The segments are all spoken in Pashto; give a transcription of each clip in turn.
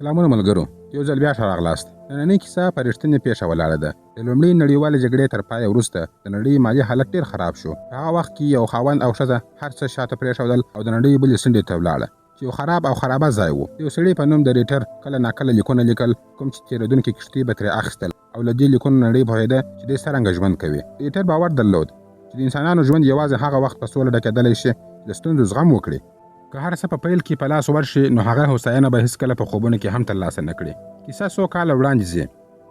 سلامونه ملګرو، یو ځل بیا ښه راغلاست. نننۍ کیسه په رښتینې پیښه ولاړه ده. د لومړۍ نړیوالې جګړې تر پایه وروسته د نړۍ مالي حالت ډېر خراب شو. په هغه وخت کې یو خاوند او ښځه هر څه شاته پرېښودل او د نړۍ بلې څنډې ته ولاړه، چې یو خراب او خرابه ځای و. یو سړي په نوم د ریټر کله ناکله لیکونه لیکل، کوم چې تېرېدونکي کښتۍ به ترې اخیستل، او له دې لیکونو نړۍ پوهېده چې دوی څرنګه ژوند کوي. ریټر باور درلود چې د انسانانو ژوند یوازې هغه وخت په سوله ډکېدلی شي چې د ستونزو زغم وکړي. که هر څه په پیل کې په لاس ورشي، نو هغه هوساینه به هیڅکله په خوبونو کې هم ترلاسه نه کړي. کیسه څو کاله وړاندې ځي.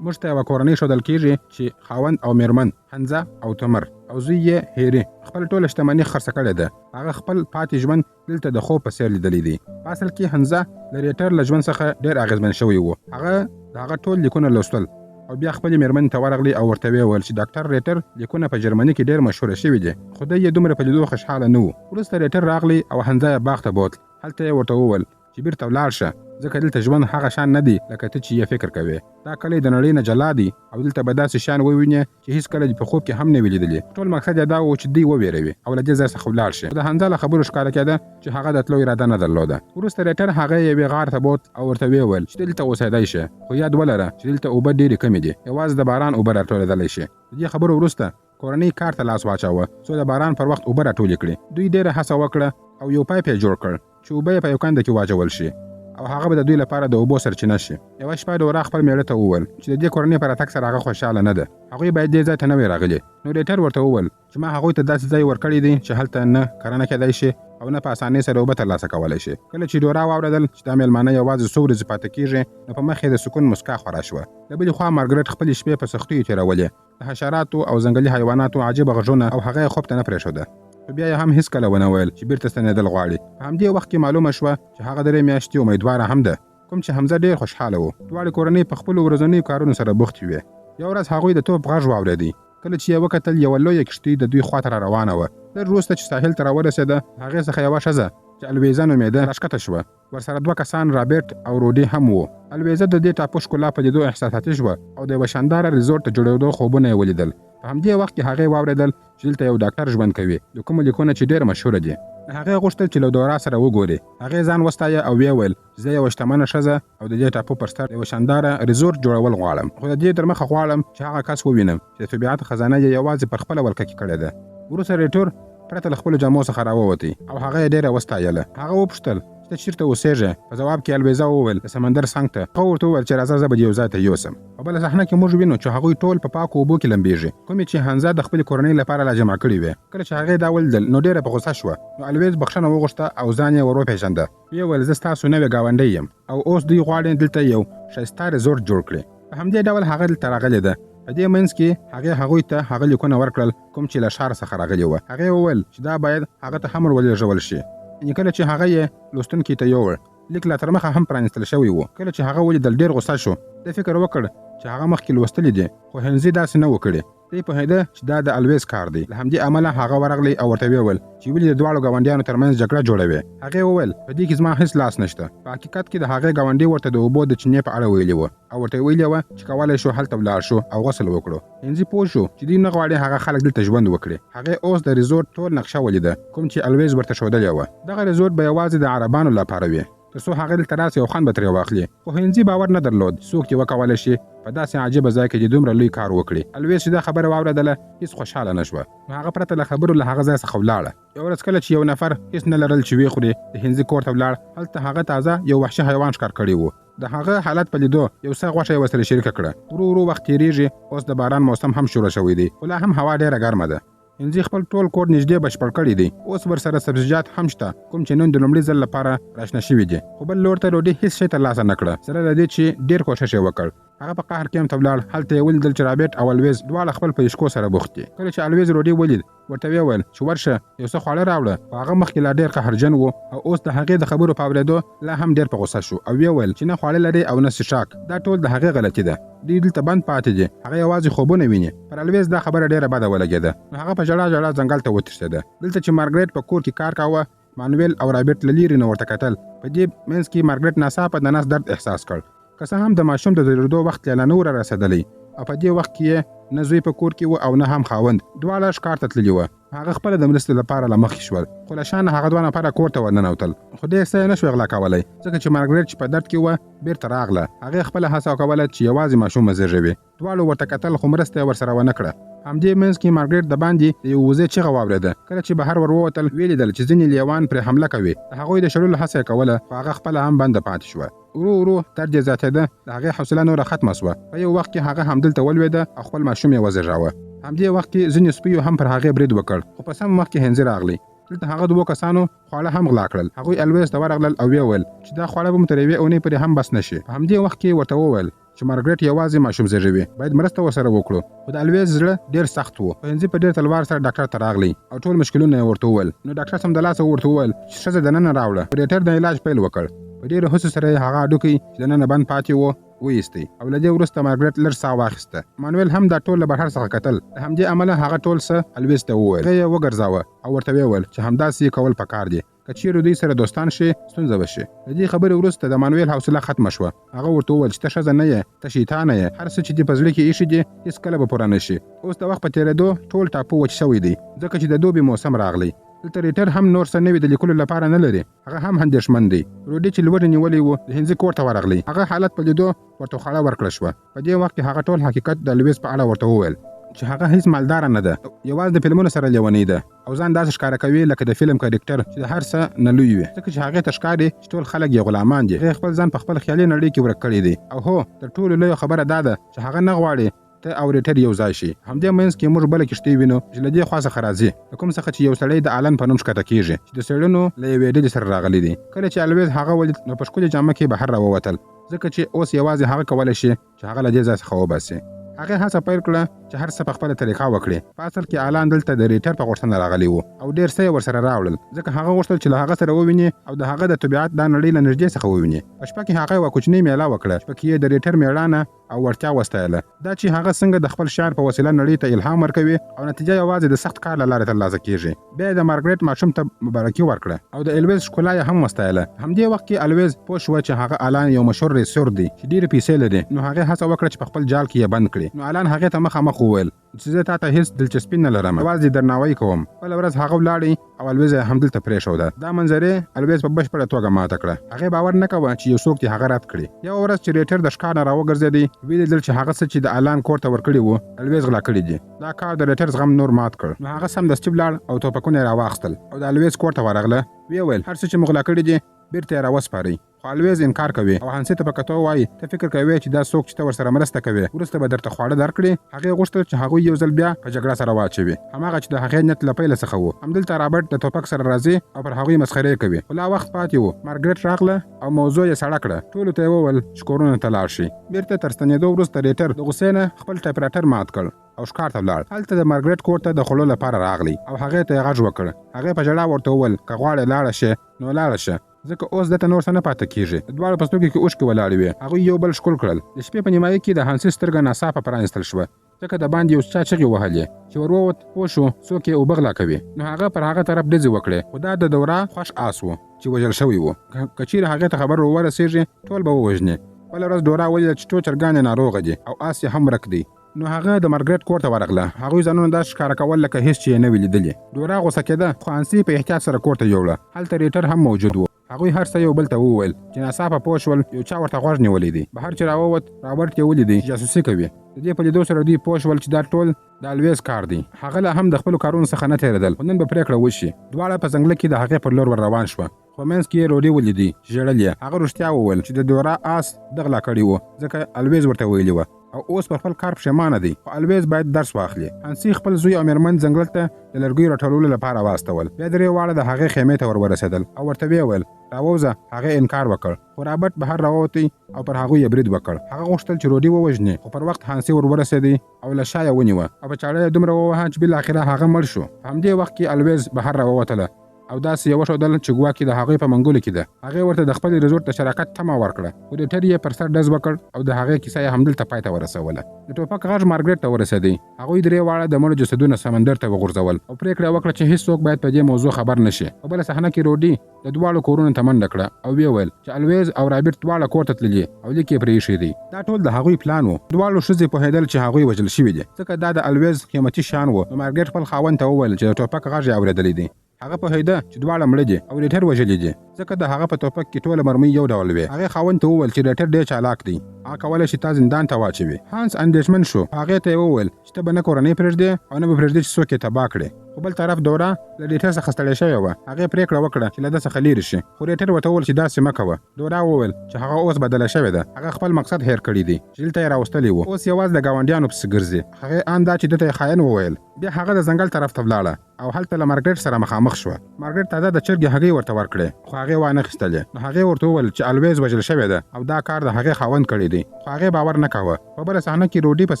موږ ته یوه کورنۍ ښودل کېږي چې خاوند او میرمن حنزه او تمر او زوی یې هیري خپل ټوله شتمني خرڅه کړې ده. هغه خپل پاتې ژوند دلته د خوب په څېر لیدلی دی. په اصل کې حنزه د ریټر له ژوند څخه ډېر اغېزمن شوی و. هغه د هغه ټول لیکونه لوستل او بیا خپلې میرمنې ته ورغلی او ورته ویې ویل چې ډاکټر ریټر لیکونه په جرمني کې ډېر مشهوره شوي دي، خو دی یې دومره په لیدو خوشحاله نه و. وروسته ریټر راغلی او حنزه یې باغ ته بوتل. هلته یې ورته وویل چې بیرته ولاړ شه، ځکه دلته ژوند هغه شان نه دی لکه ته چې یې فکر کوې. دا کلی د نړۍ نه جلا دی او دلته به داسې شیان ووینې چې هیڅکله دې په خوب کې هم نه وي لیدلي. ټول مقصد یې دا و چې دوی وویروي او له دې ځای څخه ولاړ شي. د حنزه له خبرو ښکاره کېده چې هغه د تلو اراده نه درلوده. وروسته ریټر هغه یوې غار ته بوت او ورته ویې ویل چې دلته اوسېدی شه، خو یاد ولره چې دلته اوبه ډېرې کمې دي، یوازې د باران اوبه راټولېدلی شي. د دې خبرو وروسته کورنۍ کار ته لاس واچاوه څو د باران پر وخت اوبه راټولې کړي. دوی ډېره هڅه وکړه او یو پایپ یې جوړ کړ چې اوبه یې په یو کنده کې واچول شي او هغه به د دوی لپاره د اوبو سرچینه شي. یوه شپه ډورا خپل میړه ته وویل چې د دې کورنۍ په راتګ سره هغه خوشحاله نه ده، هغوی باید دې ځای ته نه وی راغلي. نو ریټر ورته وویل چې ما هغوی ته داسې ځای ورکړی دی چې هلته نه کرنه کېدای شي او نه په اسانۍ سره اوبه ترلاسه کولی شي. کله چې ډورا واورېدل چې دا میلمانه یوازې څو ورځې پاتې کېږي، نو په مخ یې د سکون مسکا خوره شوه. له بلې خوا مارګرېټ خپلې شپې په سختیو تېرولې، د حشراتو او ځنګلي حیواناتو عجیبه غږونه او هغه یې خوب ته نه پرېښوده. خو بیا یې هم هېڅکله ونه ویل چې بیرته ستنېدل غواړي. په همدې وخت کې معلومه شوه چې هغه 3 میاشتې امیدواره هم ده، کوم چې حمزه ډېر خوشحاله و. دواړې کورنۍ په خپلو ورځنیو کارونو سره بوختې وې. یو ورځ هغوی د توپ غږ واورېدی. کله چې یې وکتل، یوه لویه کښتۍ د دوی خواته را روانه وه. لږ وروسته چې ساحل ته راورسېده، هغې څخه یوه ښځه چې الویزه نومېده راښکته شوه. ورسره 2 کسان رابرټ او روډي هم وو. الویزه د دې ټاپو ښکلا په لیدو احساساتي شوه او د یوه شانداره ریزورټ د جوړېدو خوبونه یې ولیدل. په همدې وخت کې هغې واورېدل چې دلته یو ډاکټر ژوند کوي، د کومو لیکونه چې ډېر مشهوره دي. هغې غوښتل چې له دورا سره وګوري. هغې ځان وستایه او ویې ویل چې زه یوه شتمنه ښځه او د دې ټاپو پر سر یوه شانداره ریزورټ جوړول غواړم، خو د دې تر مخه غواړم چې هغه کس ووینم چې د طبیعت خزانه یې یوازې پر خپله ولکه کې کړې ده. وروسته ریټور پرته له خپلو جامو څخه راووتی او هغه یې ډېره وستایله. هغه وپوښتل ته چیرته اوسېږې؟ په ځواب کې الویزه وویل د سمندر څنګ ته. هغه ورته وویل چې راځه زه به دې یو ځای ته یوسم. په بله صحنه کې موږ وینو چې هغوی ټول په پاکو اوبو کې لمبېږي، کومې چې حنزه د خپلې کورنۍ لپاره لا جمع کړې وې. کله چې هغې دا ولیدل، نو ډېره په غوسه شوه. نو الویز بخښنه وغوښته او ځان یې ور وپېژنده. ویې ویل زه ستاسو نوې ګاونډۍ یم او اوس دوی غواړي دلته یو ښایسته ریزورټ جوړ کړي. په همدې ډول هغه دلته راغلې ده. په دې منځ کې هغې هغوی ته هغه لیکونه ورکړل کوم چې له ښار څخه راغلي وه. هغې وویل چې دا باید هغه ته هم ورولېږول شي. یعنې کله چې هغه یې لوستونکي ته یوړ، لیک لا تر مخه هم پرانیستل شوی و. کله چې هغه ولیدل، ډېر غوسه شو. ده فکر وکړ چې هغه مخکې لوستلی دی، خو هنزي داسې نه و کړی. دی پوهېده چې دا د الویز کار دی. له همدې امله هغه ورغلی او ورته ویې ویل چې ولې د دواړو ګاونډیانو ترمنځ جګړه جوړوي. هغې وویل په دې کې زما هېڅ لاس نشته. په حقیقت کې د هغې ګاونډي ورته د اوبو د چینې په اړه ویلي وه او ورته ویلي وه چې کولی شو هلته ولاړ شو او غسل وکړو. هنزي پوه شو چې دوی نه غواړي هغه خلک دلته ژوند وکړي. هغې اوس د ریزورټ ټول نقشه ولیده کوم چې الویز ورته ښودلې وه. دغه ریزورټ به یوازې د عربانو لپاره وي، تر څو هغه دلته راسي او خوند به ترې واخلي. خو هنزي باور نه درلود څوک چې وکولی شي په داسې عجیبه ځای کې د دومره لوی کار وکړي. الویز چې دا خبره واورېدله، هېڅ خوشحاله نه شوه. نو هغه پرته له خبرو له هغه ځای څخه ولاړه. یو ورځ کله چې یو نفر هېڅ نه لرل چې ویې خوري، د هنزي کور ته ولاړ. هلته هغه تازه یو وحشي حیوان ښکار کړی و. د هغه حالت په لیدو یو څه غوښه یې ورسره شریکه کړه. ورو ورو وخت تېرېږي، اوس د باران موسم هم شروع شوی دی، خو لا هم هوا ډېره ګرمه ده. هنزي خپل ټول کور نږدې بشپړ کړی دی. اوس ورسره سبزیجات هم شته کوم چې نن د لومړي ځل لپاره راشنه شوي دي. خو بل لور ته روډي هېڅ شی ترلاسه نه کړه، سره له دې چې ډېر کوښښ یې وکړ. هغه په قهر کې هم ته ولاړ. هلته یې ولیدل چې رابرټ او الویز دواړه خپل په یشکو سره بوخت دي. کله چې الویز روډي ولید، ورته ویې ویل چې ورشه یو څه خواړه راوړه. په هغه مخکې لا ډېر قهرجن و او اوس د هغې د خبرو په اورېدو لا هم ډېر په غوسه شو او ویې ویل چې نه خواړه لري او نه څښاک. دا ټول د هغې غلطي ده. دوی دلته بند پاتې دي، هغه یوازې خوبونه ویني. پر الویز دا خبره ډېره بده ولګېده. نو هغه په ژړا ژړا ځنګل ته وتښتېده. دلته چې مارګرېټ په کور کې کار کاوه، مانویل او رابرټ له لرې نه ورته کتل. په دې منځ کې مارګرېټ ناڅاپه د نس درد احساس کړ. که څه هم د ماشوم د زېږېدو وخت لا نه و رارسېدلی او په دې وخت کې یې نه زوی په کور کې و او نه هم خاوند، دواړه ښکار ته تللي وه. هغه خپله د مرستې لپاره له مخکې شول، خو له شا نه هغه دوه نفره کور ته ورننوتل، خو ډېر څه یې نه شوی غلا کولی، ځکه چې مارګریټ چې په درد کې وه بېرته راغله. هغې خپله هڅه کوله چې یوازې ماشوم وزېږوي. دواړو ورته کتل خو مرسته یې ورسره ونه کړه. همدې منځ کې مارګریټ د باندې د یو وزې چیغه واورېده. کله چې بهر ور ووتل ویې لیدل چې ځینې لیوان پرې حمله کوي. د هغوی د شړلو هڅه یې کوله، خو هغه خپله هم بنده پاتې شوه. ورو ورو درد یې زیاتېده، د هغې حوصله نوره ختمه شوه. په یو وخت کې هغه همدلته ولوېده او خپل ماشوم یې وزېږاوه. همدې وخت کې ځینې سپیو هم پر هغې برید وکړ، خو په سم وخت کې هندزې راغلی. دلته هغه دوو کسانو خواړه هم غلا کړل. هغوی الویز ته ورغلل او ویې ویل چې دا خواړه به مو تر یوې اونۍ پورې هم بس نه شي. په همدې وخت کې ورته وویل چې مارګریټ یوازې ماشوم زېږوي، باید مرسته ورسره وکړو. خو د الویز زړه ډېر سخت و. هندزې په ډېر تلوار سره ډاکټر ته راغلی او ټول مشکلونه یې ورته وویل. نو ډاکټر سمدلاسه ورته وویل چې ښځه دننه راوړه. پرېټر د علاج پیل وکړ. په ډېرو هڅو سره یې هغه هډوکی چې دننه بند پاتې و ویستی او له دې وروسته مارګریټ لږ ساه واخیسته. مانویل هم دا ټول له بهر څخه کتل. د همدې امله هغه ټول څه الویز ته وویل. هغه یې وګرځاوه او ورته ویې ویل چې همداسې یې کول پکار دي. که چیرې دوی سره دوستان شي ستونزه به شي. د دې خبرې وروسته د مانویل حوصله ختمه شوه. هغه ورته وویل چې ته ښځه نه یې، ته شیطانه یې. هر څه چې دې په زړه کې ایښي دي هېڅکله به پوره نه شي. اوس د وخت په تېرېدو ټول ټاپو وچ شوی دی، ځکه چې د دوبي موسم راغلی. دلته ریټر هم نور څه نوي د لیکلو لپاره نه لري. هغه هم اندېښمن دی. روډي چې لوږه نیولې و د هندزې کور ته ورغلی. هغه حالت په لیدو ورته خواړه ورکړه شوه. په دې وخت کې هغه ټول حقیقت د الویز په اړه ورته وویل چې هغه هیڅ مالداره نه ده، یوازې د فلمونو سره لیونۍ ده او ځان داسې ښکاره کوي لکه د فلم کرکټر چې د هر څه نه لوی وي، ځکه چې هغې ته ښکاري چې ټول خلک یې غلامان دي. هغې خپل ځان په خپل خیالي نړۍ کې ورک کړی دی. او هو تر ټولو لویه خبره دا ده چې هغه نه غواړي ته او ریټر یو ځای شي. همدې منځ کې موږ بله کښتۍ وینو چې له دې خوا څخه راځي، د کوم څخه چې یو سړی د آلن په نوم ښکته کېږي چې د څېړنو له یوې ډلې سره راغلی دی. کله چې الویز هغه ولید نو په ښکلې جامه کې بهر راووتل، ځکه چې اوس یوازې هغه کولی شي چې هغه له دې ځای څخه وباسي. هغې هڅه پیل کړه چې هر څه په خپله طریقه وکړي. په اصل کې آلان دلته د ریټر په غوښتنه راغلی و او ډېر څه یې ورسره راوړل، ځکه هغه غوښتل چې له هغه سره وویني او د هغه د طبیعت دا نړۍ له نږدې څخه وویني. په شپه کې هغه یوه کوچنۍ میله وکړه چې پکې یې د ریټر مېړانه او وړتیا وستایله. دا چې هغه څنګه د خپل شعر په وسیله نړۍ ته الهام ورکوي او نتیجه یوازې د سخت کار له لارې ترلاسه کېږي. بیا یې د مارګریټ ماشوم ته مبارکي ورکړه او د الویز ښکلا یې هم وستایله. همدې وخت کې الویز پوه شوه چې هغه آلان یو مشهور ریسور دی چې ډېرې پیسې لري. نو هغې هڅه وکړه چې په خپل جال کې یې بند کړي. نو آلان هغې ته مخامخ وویل چې زه تا ته هېڅ دلچسپي نه لرم، یوازې درناوی کوم. بله ورځ هغه ولاړی او الویز یې همدلته پرېښوده. دا منظرې الویز په بشپړه توګه ماته کړه. هغې باور نه کوه چې یو څوک دې هغه رد کړي. یوه ورځ چې ریټر د ښکار نه راوګرځېدی ویې لیدل چې هغه څه چې د آلان کور ته ورکړي وو الویز غلا کړي دي. دا کار د ریټر زغم نور مات کړ. نو هغه سمدستي ولاړ او توپکونه یې راواخیستل او د الویز کور ته ورغله. ویې ویل هر څه چې مو غلا کړي دي بیرته یې راوسپارئ. خو الویز انکار کوي او هانسي ته په کتو وایي ته فکر کوې چې دا څوک چې ته ورسره مرسته کوې وروسته به درته خواړه درکړي. هغې غوښتل چې هغوی یو ځل بیا په جګړه سره واچوي، هماغه چې د هغې نیت له پیله څخه و. همدلته رابرټ د توپک سره راځي او پر هغوی مسخرې کوي. خو لا وخت پاتې و. مارګریټ راغله او موضوع یې سړه کړه. ټولو ته یې وویل چې کورونو ته لاړ شي. بیرته تر ستنېدو وروسته ریټر د غوسې نه خپل ټایپراټر مات کړ او ښکار ته ولاړ. هلته د مارګریټ کور ته د خوړو لپاره راغلی او هغې ته یې غږ وکړ. هغې په ژړا ورته وویل که غواړې لاړه شې نو لاړه شه، ځکه اوس دته نور څه نه پاتې کېږي. د دواړو په سترګو کې اوښکې ولاړې وې. هغوی یو بل ښکل کړل. د شپې په نیمایي کې د هانسي سترګه ناڅاپه پرانیستل شوه، ځکه د باندې یو چا چغې وهلې. چې ور ووت پوه شو څوک یې اوبه غلا کوي. نو هغه پر هغه طرف ډزې وکړې، خو دا د دورا خوښ آس و چې وژل شوی و. که چیرې هغې ته خبر ورسېږي ټول به ووژني. بله ورځ دورا ولیده چې ټول چرګان یې ناروغه دي او آس یې هم ورک دی. نو هغه د مارګریټ کور ته ورغله. هغوی ځانونه داسې ښکاره کول لکه هېڅ چې یې نه وي لیدلي. دورا غوسه کېده خو هانسي په احتیاط سره کور ته یوړه. هلته ریټر هم موجود و. هغوی هر څه یو بل ته وویل چې ناڅاپه پوه شول یو چا ورته غوږ نیولی دی. بهر چې راووت رابرټ یې ولیدی چې جاسوسي کوي. د دې په لیدو سره دوی پوه شول چې دا ټول د الویز کار دی. هغه لا هم د خپلو کارونو څخه نه تېرېدل، خو نن به پرېکړه وشي. دواړه په ځنګله کې د هغې پر لور ور روان شوه. خو منځ کې یې روډي ولیدی چې ژړل یې. هغه رښتیا وویل چې د دورا آس ده غلا کړي وو، ځکه الویز ورته ویلي وه او اوس پر خپل کار پښیمانه دی. خو الویز باید درس واخلي. هانسي خپل زوی او مېرمن ځنګل ته د لرګیو راټولولو لپاره واستول. بیا درې واړه د هغې خیمې ته ور ورسېدل او ورته ویې ویل راووځه. هغې انکار وکړ، خو رابرټ بهر راووتی او پر هغوی یې برید وکړ. هغه غوښتل چې روډي ووژني، خو پر وخت هانسي ور ورسېدی او له شا یې ونیوه او په چاړه یې دومره ووهه چې بالاخره هغه مړ شو. په همدې وخت کې الویز بهر راووتله او داسې یو وښودل چې ګواکې د هغوی په منګولو کې ده. هغې ورته د خپل ریزورټ د شراکت تمه ورکړه خو ډیټر یې پر سر ډز وکړ او د هغې کیسه یې همدلته پای ته ورسوله. د ټوپک غږ مارګریټ ته ورسېدی. هغوی درې واړه د مړو جسدونه سمندر ته وغورځول او پرېکړه وکړه چې هیڅوک باید په دې موضوع خبر نشي. په بله صحنه کې روډي د دواړو کورونو ته منډه کړه او ویې ویل چې الویز او رابرټ دواړه کور ته تللي او لیک یې پرې ایښی دی. دا ټول د هغوی پلان و. دواړو ښځې پوهېدل چې هغوی وژل شوي دي ځکه دا د الویز قیمتي شیان و. نو مارګریټ خپل خاوند ته وویل چې د ټوپک غږ یې اورېدلی دی. هغه پوهېده چې دواړه مړه دي او ډیټر وژلي دي ځکه د هغه په ټوپک کې ټوله مرمۍ یو ډول وې. هغې خاوند ته وویل چې ډیټر ډېر چالاک دی، هغه کولی شي تا زندان ته واچوي. هانس اندېښمن شو. هغې ته یې وویل چې ته به نه کورنۍ پرېږدې او نه به پرېږدې چې څوک یې تباه کړي. خو بل طرف دورا له ډیټر څخه ستړې شوې وه. هغې پرېکړه وکړه چې له ده څخه لیرې شي خو ډیټر ورته وویل چې داسې مه کوه. دورا وویل چې هغه اوس بدله شوې ده، هغه خپل مقصد هېر کړی دی چې دلته یې راوستلی و. اوس یوازې د ګاونډیانو پسې ګرځي. هغې ان دا چې ده ته یې خاین وویل. بیا هغه د ځنګل طرف ته ولاړه او هلته له مارګریټ سره مخامخ شوه. مارګریټ تازه د چرګې هګۍ ورته ورکړې خو هغې وانخیستلې. نو هغې ورته وویل چې الویز وژل شوې ده او دا کار د هغې خاوند کړی دی خو هغې باور نه کاوه. په بله صحنه کې روډي په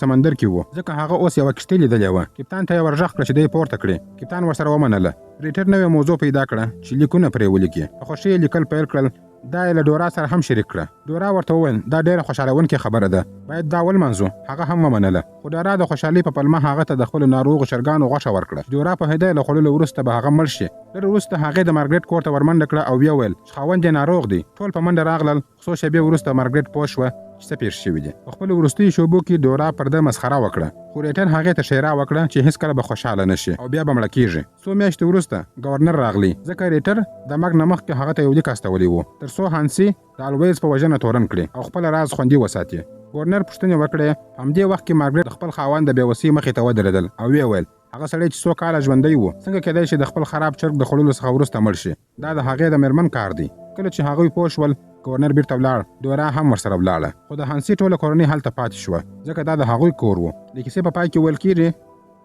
سمندر کې و ځکه هغه اوس یوه کښتۍ لیدلې وه. کپتان ته یې ورغږ کړه چې دی پورته کړي. کپتان ورسره ومنله. ریټر نوې موضوع پیدا کړه چې لیکونه پرې ولیکي. په خوښۍ یې لیکل پیل کړل. دا یې له دورا سره هم شریک کړه. دورا ورته وویل دا ډېره خوشحالونکې خبره ده، باید دا ولمانځو. هغه هم ومنله. خو دورا د خوشحالۍ په پلمه هغه ته د خپلو ناروغو چرګانو غوښه ورکړه. دورا پوهېده له خوړلو وروسته به هغه مړ شي. لږ وروسته هغې د مارګریټ کور ته ورمنډه کړه او ویې ویل چې خاوند یې ناروغ دی. ټول په منډه راغلل. څو شېبې وروسته مارګریټ پوه شوه چې څه پېښ شوي دي. په خپلو وروستیو شېبو کې دورا پر ده مسخره وکړه خو ریټر هغې ته ښېرا وکړه چې هېڅکله به خوشحاله نه شي او بیا به مړه کېږي. څو میاشتې وروسته ګورنر راغلی ځکه ریټر د مرګ نه مخکې هغه ته یو لیک استولی و تر څو هانسي د الویز په وژنه تورن کړي او خپل راز خوندي وساتي. ګورنر پوښتنې وکړې. په همدې وخت کې مارګریټ د خپل خاوند د بېوسۍ مخې ته ودرېدل او ویې ویل هغه سړی چې څو کاله ژوندی و څنګه کېدای شي د خپل خراب چرګ د خوړلو څخه وروسته مړ شي؟ دا د هغې د مېرمن کار دی. کله چې هغوی پوه شول ګورنر بیرته ولاړ. دورا هم ورسره ولاړه خو د هانسي ټوله کورنۍ هلته پاتې شوه ځکه دا د هغوی کور و. د کیسې په پای کې ویل کېږي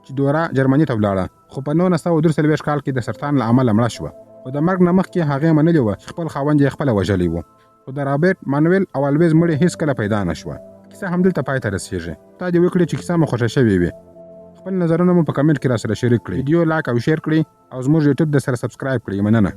چې دورا جرمني ته ولاړه خو په 1943 کال کې د سرطان له امله مړه شوه. خو د مرګ نه مخکې هغې منلې وه چې خپل خاوند یې خپله وژلی و. خو د رابرټ مانویل او الویز مړی هېڅکله پیدا نه شوه. کیسه همدلته پای ته رسېږي. تا دې وکړي چې کیسه مو خوښه شوې وي. خپل نظرونه مو په کمنټ کې راسره شریک کړئ. ویډیو لایک او شیر کړئ او زموږ یوټیوب د سره سبسکرایب کړئ. مننه.